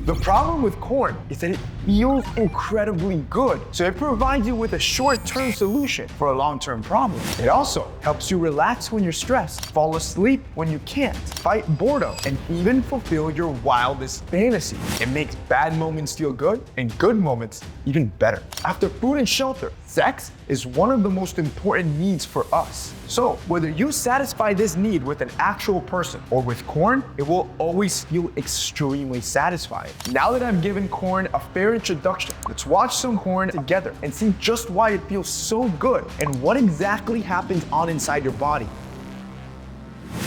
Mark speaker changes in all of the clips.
Speaker 1: The problem with corn is that it feels incredibly good, so it provides you with a short-term solution for a long-term problem. It also helps you relax when you're stressed, fall asleep when you can't, fight boredom, and even fulfill your wildest fantasy. It makes bad moments feel good and good moments even better. After food and shelter, sex is one of the most important needs for us. So whether you satisfy this need with an actual person or with corn, it will always feel extremely satisfying. Now that I've given corn a fair introduction, let's watch some corn together and see just why it feels so good and what exactly happens on inside your body.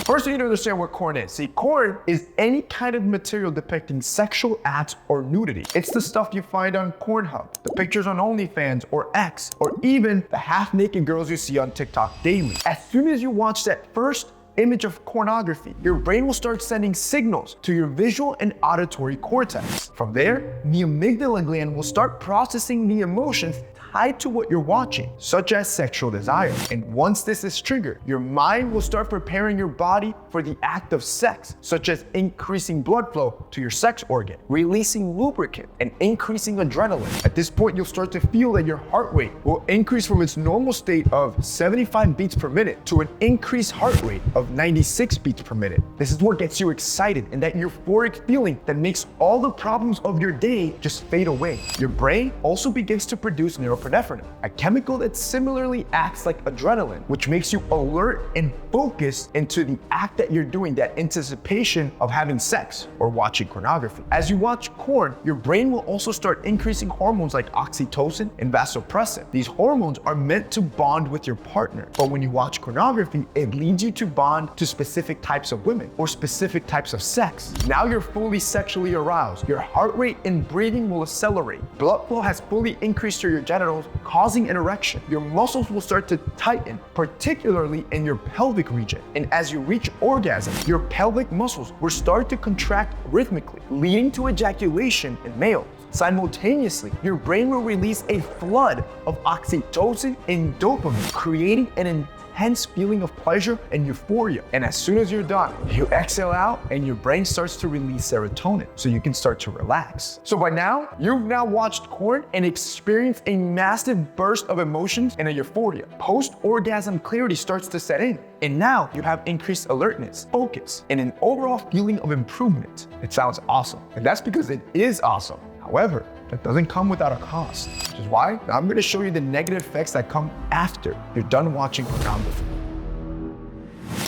Speaker 1: First, you need to understand what corn is. See, corn is any kind of material depicting sexual acts or nudity. It's the stuff you find on Pornhub, the pictures on OnlyFans or X, or even the half-naked girls you see on TikTok daily. As soon as you watch that first image of pornography, your brain will start sending signals to your visual and auditory cortex. From there, the amygdala gland will start processing the emotions tied to what you're watching, such as sexual desire. And once this is triggered, your mind will start preparing your body for the act of sex, such as increasing blood flow to your sex organ, releasing lubricant, and increasing adrenaline. At this point, you'll start to feel that your heart rate will increase from its normal state of 75 beats per minute to an increased heart rate of 96 beats per minute. This is what gets you excited and that euphoric feeling that makes all the problems of your day just fade away. Your brain also begins to produce norepinephrine, a chemical that similarly acts like adrenaline, which makes you alert and focused into the act that you're doing, that anticipation of having sex or watching pornography. As you watch porn, your brain will also start increasing hormones like oxytocin and vasopressin. These hormones are meant to bond with your partner, but when you watch pornography, it leads you to bond to specific types of women or specific types of sex. Now you're fully sexually aroused. Your heart rate and breathing will accelerate. Blood flow has fully increased to your genitals, causing an erection. Your muscles will start to tighten, particularly in your pelvic region. And as you reach orgasm, your pelvic muscles will start to contract rhythmically, leading to ejaculation in males. Simultaneously, your brain will release a flood of oxytocin and dopamine, creating an intense feeling of pleasure and euphoria. And as soon as you're done, you exhale out and your brain starts to release serotonin, so you can start to relax. So by now, you've watched corn and experienced a massive burst of emotions and a euphoria. Post-orgasm clarity starts to set in. And now you have increased alertness, focus, and an overall feeling of improvement. It sounds awesome, and that's because it is awesome. However, that doesn't come without a cost, which is why I'm going to show you the negative effects that come after you're done watching pornography.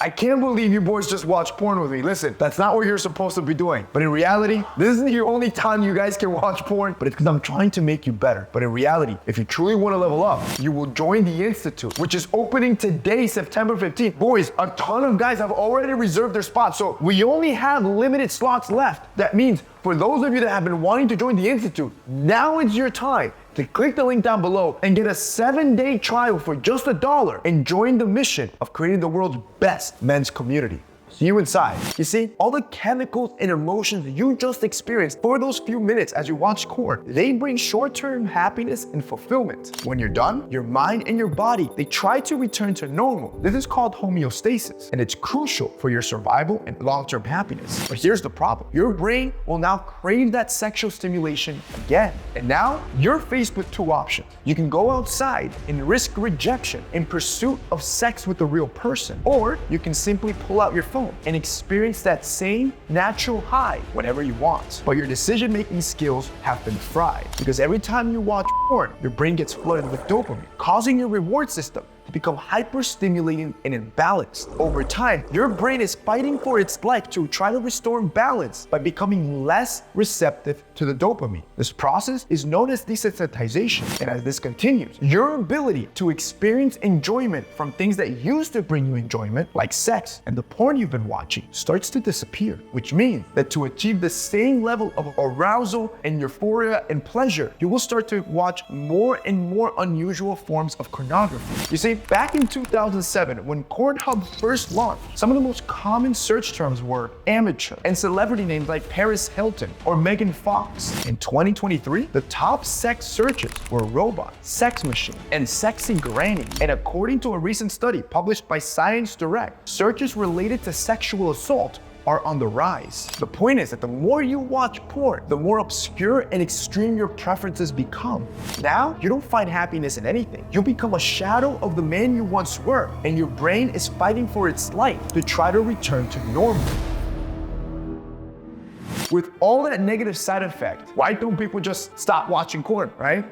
Speaker 1: I can't believe you boys just watched porn with me. Listen, that's not what you're supposed to be doing. But in reality, this isn't the only time you guys can watch porn, but it's because I'm trying to make you better. But in reality, if you truly want to level up, you will join the Institute, which is opening today, September 15th. Boys, a ton of guys have already reserved their spots, so we only have limited slots left. That means for those of you that have been wanting to join the Institute, now is your time to click the link down below and get a 7-day trial for just $1 and join the mission of creating the world's best men's community. See you inside. You see, all the chemicals and emotions you just experienced for those few minutes as you watch corn, they bring short-term happiness and fulfillment. When you're done, your mind and your body, they try to return to normal. This is called homeostasis, and it's crucial for your survival and long-term happiness. But here's the problem. Your brain will now crave that sexual stimulation again. And now you're faced with two options. You can go outside and risk rejection in pursuit of sex with a real person, or you can simply pull out your phone and experience that same natural high whenever you want. But your decision-making skills have been fried, because every time you watch porn, your brain gets flooded with dopamine, causing your reward system to become hyper-stimulating and imbalanced. Over time, your brain is fighting for its life to try to restore balance by becoming less receptive to the dopamine. This process is known as desensitization, and as this continues, your ability to experience enjoyment from things that used to bring you enjoyment, like sex and the porn you've been watching, starts to disappear, which means that to achieve the same level of arousal and euphoria and pleasure, you will start to watch more and more unusual forms of pornography. You see, back in 2007, when Pornhub first launched, some of the most common search terms were amateur and celebrity names like Paris Hilton or Megan Fox. In 2023, the top sex searches were robot, sex machine, and sexy granny. And according to a recent study published by Science Direct, searches related to sexual assault are on the rise. The point is that the more you watch porn, the more obscure and extreme your preferences become. Now, you don't find happiness in anything. You become a shadow of the man you once were, and your brain is fighting for its life to try to return to normal. With all that negative side effect, why don't people just stop watching porn, right?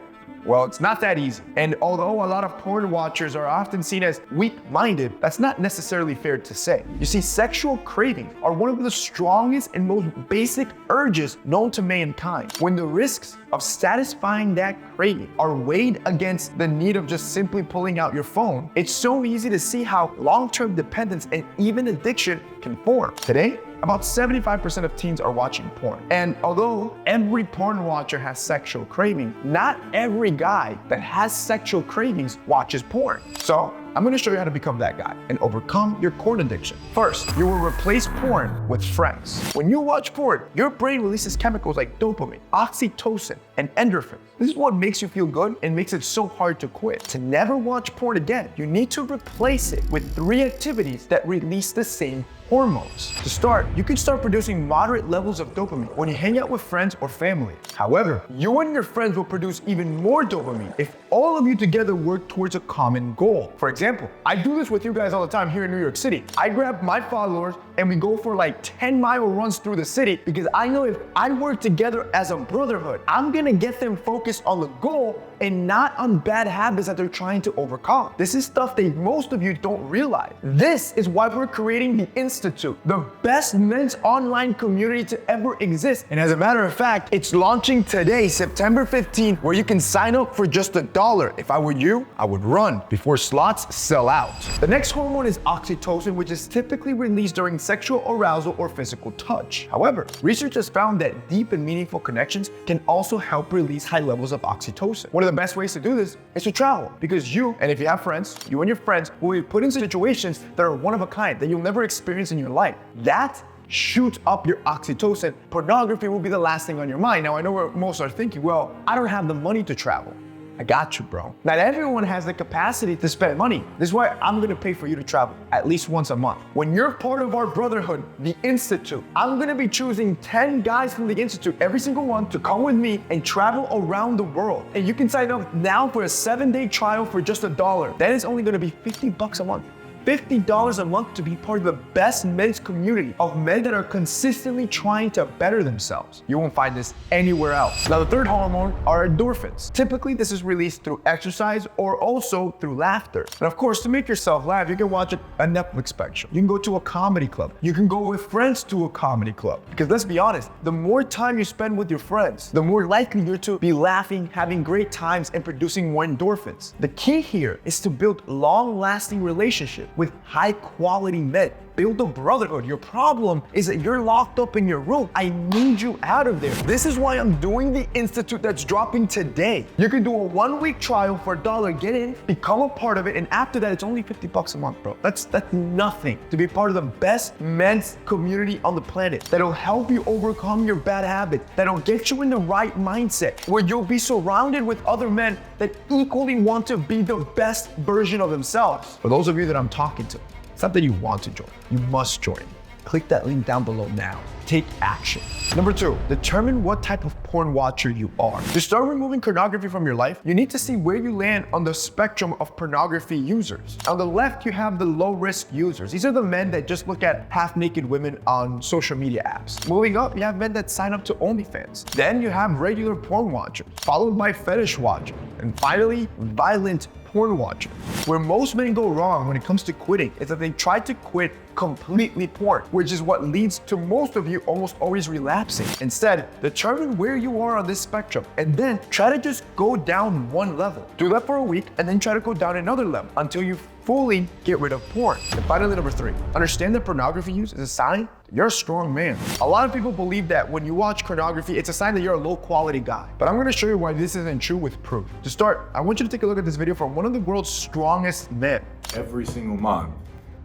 Speaker 1: Well, it's not that easy. And although a lot of porn watchers are often seen as weak-minded, that's not necessarily fair to say. You see, sexual cravings are one of the strongest and most basic urges known to mankind. When the risks of satisfying that craving are weighed against the need of just simply pulling out your phone, it's so easy to see how long-term dependence and even addiction can form. Today, about 75% of teens are watching porn. And although every porn watcher has sexual craving, not every guy that has sexual cravings watches porn. So I'm gonna show you how to become that guy and overcome your porn addiction. First, you will replace porn with friends. When you watch porn, your brain releases chemicals like dopamine, oxytocin, and endorphins. This is what makes you feel good and makes it so hard to quit. To never watch porn again, you need to replace it with 3 activities that release the same hormones. To start, you can start producing moderate levels of dopamine when you hang out with friends or family. However, you and your friends will produce even more dopamine if all of you together work towards a common goal. For example, I do this with you guys all the time here in New York City. I grab my followers and we go for like 10-mile runs through the city because I know if I work together as a brotherhood, I'm gonna get them focused on the goal and not on bad habits that they're trying to overcome. This is stuff that most of you don't realize. This is why we're creating the Institute, the best men's online community to ever exist. And as a matter of fact, it's launching today, September 15th, where you can sign up for just $1. If I were you, I would run before slots sell out. The next hormone is oxytocin, which is typically released during sexual arousal or physical touch. However, research has found that deep and meaningful connections can also help release high levels of oxytocin. One of the best ways to do this is to travel, because you, and if you have friends, you and your friends will be put in situations that are one of a kind that you'll never experience in your life. That shoots up your oxytocin. Pornography will be the last thing on your mind. Now, I know what most are thinking, well, I don't have the money to travel. I got you, bro. Not everyone has the capacity to spend money. This is why I'm gonna pay for you to travel at least once a month. When you're part of our brotherhood, the Institute, I'm gonna be choosing 10 guys from the Institute, every single one, to come with me and travel around the world. And you can sign up now for a 7-day trial for just $1. That is only gonna be $50 a month. $50 a month to be part of the best men's community of men that are consistently trying to better themselves. You won't find this anywhere else. Now, the third hormone are endorphins. Typically, this is released through exercise or also through laughter. And of course, to make yourself laugh, you can watch a Netflix special. You can go to a comedy club. You can go with friends to a comedy club. Because let's be honest, the more time you spend with your friends, the more likely you're to be laughing, having great times, and producing more endorphins. The key here is to build long-lasting relationships with high-quality men. Build a brotherhood. Your problem is that you're locked up in your room. I need you out of there. This is why I'm doing the Institute that's dropping today. You can do a 1-week trial for $1, get in, become a part of it, and after that, it's only $50 a month, bro. That's nothing to be part of the best men's community on the planet that'll help you overcome your bad habits, that'll get you in the right mindset, where you'll be surrounded with other men that equally want to be the best version of themselves. For those of you that I'm talking to, it's not that you want to join, you must join. Click that link down below now. Take action. Number 2, determine what type of porn watcher you are. To start removing pornography from your life, you need to see where you land on the spectrum of pornography users. On the left, you have the low-risk users. These are the men that just look at half-naked women on social media apps. Moving up, you have men that sign up to OnlyFans. Then you have regular porn watchers, followed by fetish watchers, and finally, violent porn watcher. Where most men go wrong when it comes to quitting is that they try to quit completely porn, which is what leads to most of you almost always relapsing. Instead, determine where you are on this spectrum and then try to just go down one level. Do that for a week and then try to go down another level until you fully get rid of porn. And finally, number 3, understand that pornography use is a sign that you're a strong man. A lot of people believe that when you watch pornography, it's a sign that you're a low quality guy. But I'm gonna show you why this isn't true with proof. To start, I want you to take a look at this video from one of the world's strongest men.
Speaker 2: Every single month,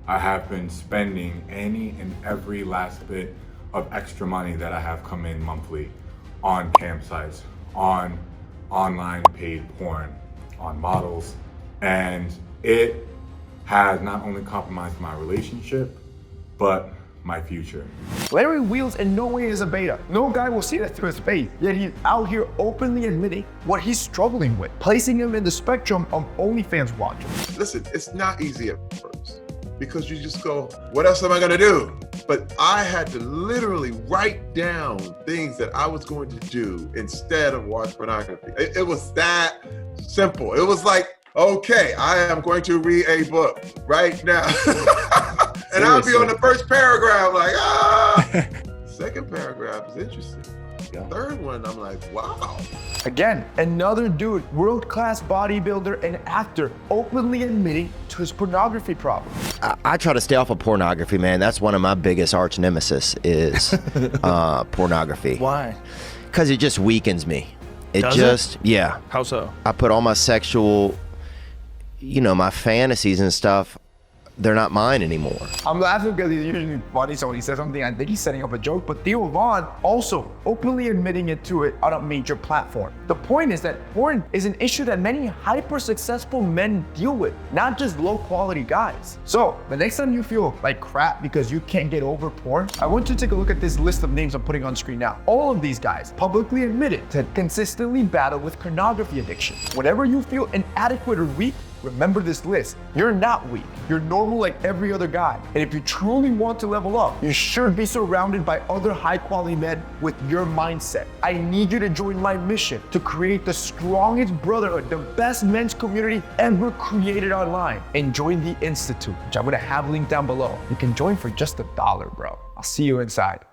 Speaker 2: I have been spending any and every last bit of extra money that I have come in monthly on campsites, on online paid porn, on models, and it has not only compromised my relationship, but my future.
Speaker 1: Larry Wheels in no way is a beta. No guy will see that to his face, yet he's out here openly admitting what he's struggling with, placing him in the spectrum of OnlyFans watchers.
Speaker 3: Listen, it's not easy at first because you just go, what else am I gonna do? But I had to literally write down things that I was going to do instead of watch pornography. It was that simple. It was like, okay, I am going to read a book right now. And I'll be on the first paragraph like, ah. Second paragraph is interesting. Third one, I'm like, wow.
Speaker 1: Again, another dude, world-class bodybuilder and actor, openly admitting to his pornography problem.
Speaker 4: I try to stay off of pornography, man. That's one of my biggest arch nemesis is pornography.
Speaker 5: Why?
Speaker 4: Because it just weakens me. Yeah.
Speaker 5: How so?
Speaker 4: I put all my sexual, my fantasies and stuff, they're not mine anymore.
Speaker 1: I'm laughing because he's usually funny, so when he says something, I think he's setting up a joke, but Theo Von also openly admitting it to it on a major platform. The point is that porn is an issue that many hyper-successful men deal with, not just low-quality guys. So, the next time you feel like crap because you can't get over porn, I want you to take a look at this list of names I'm putting on screen now. All of these guys publicly admitted to consistently battle with pornography addiction. Whenever you feel inadequate or weak, remember this list. You're not weak. You're normal like every other guy. And if you truly want to level up, you should be surrounded by other high-quality men with your mindset. I need you to join my mission to create the strongest brotherhood, the best men's community ever created online. And join the Institute, which I'm gonna have linked down below. You can join for just $1, bro. I'll see you inside.